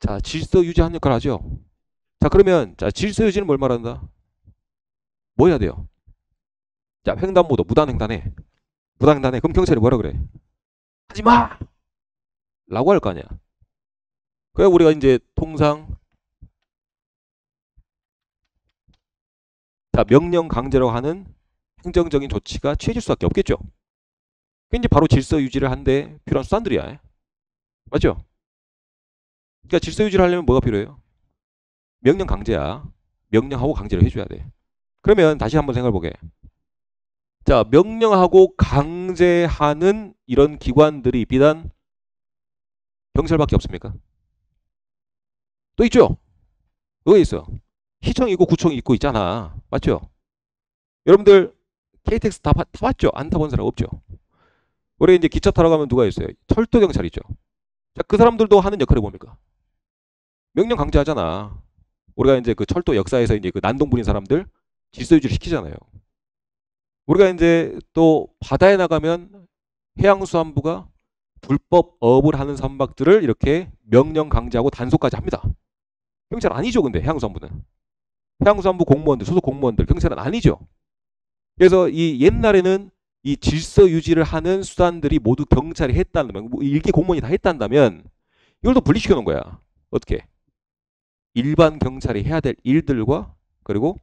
자, 질서 유지하는 역할을 하죠. 자, 그러면 자, 질서 유지는 뭘 말한다? 뭐 해야 돼요? 자, 횡단보도 무단횡단해. 무단횡단해. 그럼 경찰이 뭐라 그래? 하지 마! 라고 할 거 아니야. 그래 우리가 이제 통상 자, 명령 강제라고 하는 행정적인 조치가 취해질 수밖에 없겠죠. 그게 이제 바로 질서 유지를 한데 필요한 수단들이야. 맞죠? 그러니까 질서 유지를 하려면 뭐가 필요해요? 명령 강제야. 명령하고 강제를 해줘야 돼. 그러면 다시 한번 생각해보게. 자, 명령하고 강제하는 이런 기관들이 비단 경찰밖에 없습니까? 또 있죠? 왜 있어? 시청 있고 구청 있고 있잖아. 맞죠? 여러분들 KTX 타봤죠? 안 타본 사람 없죠? 우리 이제 기차 타러 가면 누가 있어요? 철도 경찰 있죠. 자, 그 사람들도 하는 역할이 뭡니까? 명령 강제하잖아. 우리가 이제 그 철도 역사에서 이제 그 난동 부린 사람들 질서 유지를 시키잖아요. 우리가 이제 또 바다에 나가면 해양수산부가 불법 어업을 하는 선박들을 이렇게 명령 강제하고 단속까지 합니다. 경찰 아니죠, 근데 해양수산부는. 해양수산부 공무원들, 소속 공무원들, 경찰은 아니죠. 그래서 이 옛날에는 이 질서 유지를 하는 수단들이 모두 경찰이 했다면, 일개 공무원이 다 했다면 이걸 또 분리시켜 놓은 거야. 어떻게? 일반 경찰이 해야 될 일들과 그리고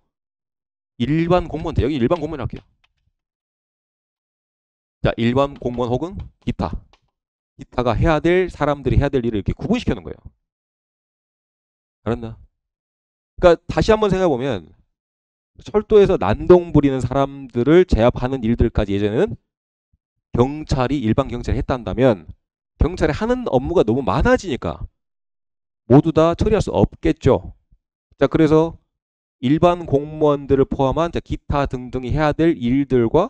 일반 공무원들, 여기 일반 공무원 할게요. 자, 일반 공무원 혹은 기타가 해야 될 사람들이 해야 될 일을 이렇게 구분시켜 놓은 거예요. 알았나? 그러니까 다시 한번 생각해 보면 철도에서 난동 부리는 사람들을 제압하는 일들까지 예전에는 경찰이 일반 경찰이 했다면 경찰이 하는 업무가 너무 많아지니까 모두 다 처리할 수 없겠죠. 자, 그래서 일반 공무원들을 포함한 기타 등등이 해야 될 일들과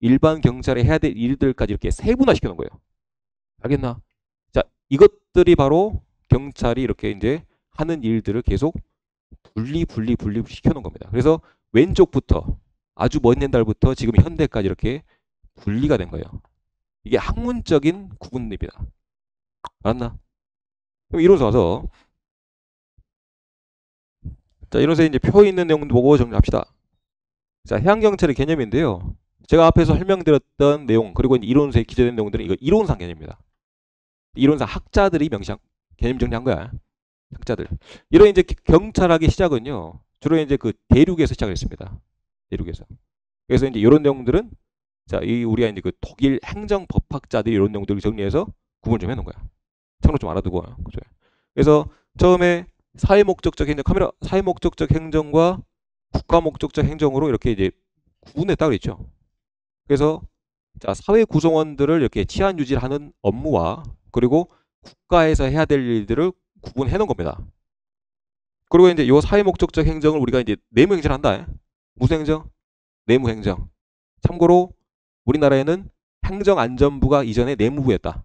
일반 경찰이 해야 될 일들까지 이렇게 세분화시켜 놓은 거예요. 알겠나? 자, 이것들이 바로 경찰이 이렇게 이제 하는 일들을 계속 분리 시켜 놓은 겁니다. 그래서 왼쪽부터 아주 먼 옛날부터 지금 현대까지 이렇게 분리가 된 거예요. 이게 학문적인 구분입니다. 알았나? 그럼 이론서 와서 자, 이론서에 이제 표 있는 내용도 보고 정리합시다. 자, 해양경찰의 개념인데요. 제가 앞에서 설명드렸던 내용 그리고 이론서에 기재된 내용들은 이거 이론상 개념입니다. 이론상 학자들이 개념 정리한 거야. 학자들. 이런 이제 경찰학의 시작은요. 주로 이제 그 대륙에서 시작을 했습니다. 대륙에서. 그래서 이제 이런 내용들은 자, 이 우리가 이제 그 독일 행정법학자들이 이런 내용들을 정리해서 구분을 좀 해놓은 거야. 참고로 좀 알아두고. 그죠? 그래서 처음에 사회 목적적 행정, 사회 목적적 행정과 국가 목적적 행정으로 이렇게 이제 구분했다 그랬죠. 그래서 자, 사회 구성원들을 이렇게 치안 유지를 하는 업무와 그리고 국가에서 해야 될 일들을 구분해 놓은 겁니다. 그리고 이제 요 사회 목적적 행정을 우리가 이제 내무 행정을 한다. 무슨 행정? 내무 행정. 참고로 우리나라에는 행정안전부가 이전에 내무부였다.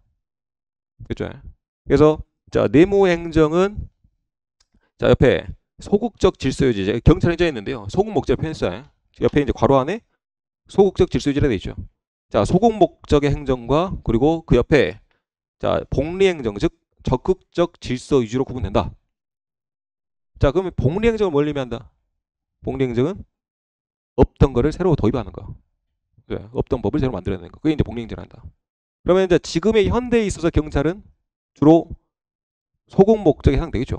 그렇죠? 그래서 자, 내무 행정은 자, 옆에 소극적 질서유지 경찰 행정이 있는데요. 소극 목적 편했어요. 옆에 이제 괄호 안에 소극적 질서유지라 돼 있죠. 자, 소극 목적의 행정과 그리고 그 옆에 자, 복리 행정 즉 적극적 질서 유지로 구분된다. 자, 그러면 복리 행정을 뭘 의미한다? 복리 행정은 없던 거를 새로 도입하는 거. 네, 없던 법을 새로 만들어내는 거. 그게 이제 복리 행정을 한다. 그러면 이제 지금의 현대에 있어서 경찰은 주로 소극 목적에 해당되겠죠.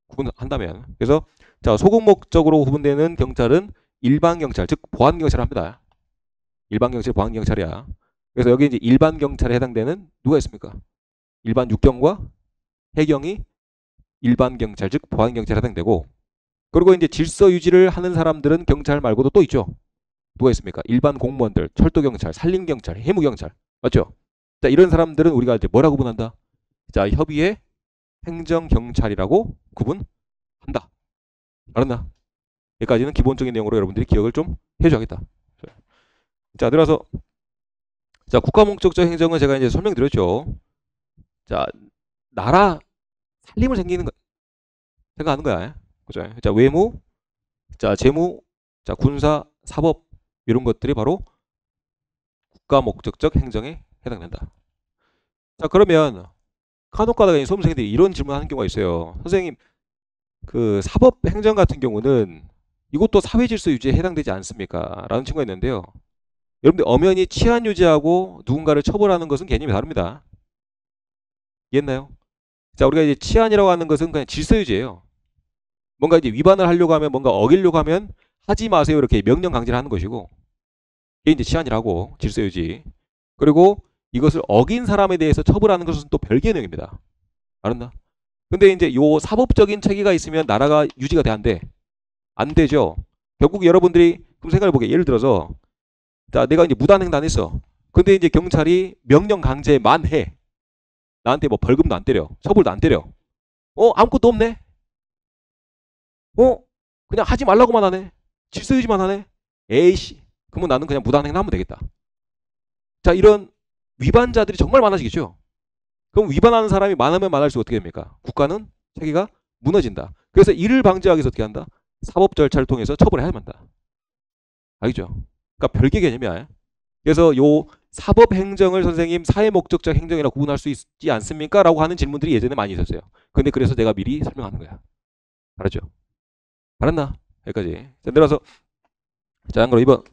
구분한다면. 그래서 자, 소극 목적으로 구분되는 경찰은 일반 경찰, 즉 보안 경찰을 합니다. 일반 경찰, 보안 경찰이야. 그래서 여기 이제 일반 경찰에 해당되는 누가 있습니까? 일반 육경과 해경이 일반 경찰, 즉 보안 경찰에 해당되고, 그리고 이제 질서 유지를 하는 사람들은 경찰 말고도 또 있죠. 누가 있습니까? 일반 공무원들, 철도 경찰, 산림 경찰, 해무 경찰, 맞죠? 자, 이런 사람들은 우리가 이제 뭐라고 구분한다? 자, 협의회 행정 경찰이라고 구분한다. 알았나? 여기까지는 기본적인 내용으로 여러분들이 기억을 좀 해줘야겠다. 자, 들어서 자, 국가 목적적 행정은 제가 이제 설명드렸죠. 자, 나라 살림을 생기는 거 생각하는 거야. 그죠? 자, 외무, 자, 재무, 자, 군사, 사법 이런 것들이 바로 국가 목적적 행정에 해당된다. 자, 그러면 간혹 가다가 수험생들이 이런 질문하는 경우가 있어요. 선생님, 그 사법행정 같은 경우는 이것도 사회질서 유지에 해당되지 않습니까? 라는 친구가 있는데요. 여러분들 엄연히 치안 유지하고 누군가를 처벌하는 것은 개념이 다릅니다. 이해했나요? 자, 우리가 이제 치안이라고 하는 것은 그냥 질서 유지예요. 뭔가 이제 위반을 하려고 하면, 뭔가 어기려고 하면 하지 마세요 이렇게 명령 강제를 하는 것이고, 이게 이제 치안이라고 질서 유지. 그리고 이것을 어긴 사람에 대해서 처벌하는 것은 또 별개의 내용입니다. 알았나? 근데 이제 요 사법적인 체계가 있으면 나라가 유지가 돼, 안 돼? 안 되죠. 결국 여러분들이 그럼 생각해 보게. 예를 들어서 자, 내가 이제 무단횡단했어. 근데 이제 경찰이 명령 강제만 해. 나한테 뭐 벌금도 안 때려. 처벌도 안 때려. 아무것도 없네. 그냥 하지 말라고만 하네. 질서 유지만 하네. 에이씨. 그러면 나는 그냥 무단횡단하면 되겠다. 자, 이런 위반자들이 정말 많아지겠죠. 그럼 위반하는 사람이 많으면 많을수록 어떻게 됩니까? 국가는 체계가 무너진다. 그래서 이를 방지하기 위해서 어떻게 한다? 사법 절차를 통해서 처벌해야만 한다. 알겠죠? 그러니까 별개 개념이야. 그래서 요 사법행정을 선생님 사회목적적 행정이라고 구분할 수 있지 않습니까? 라고 하는 질문들이 예전에 많이 있었어요. 근데 그래서 내가 미리 설명하는 거야. 알았죠? 알았나? 여기까지. 자, 내려와서 자, 그럼 2번.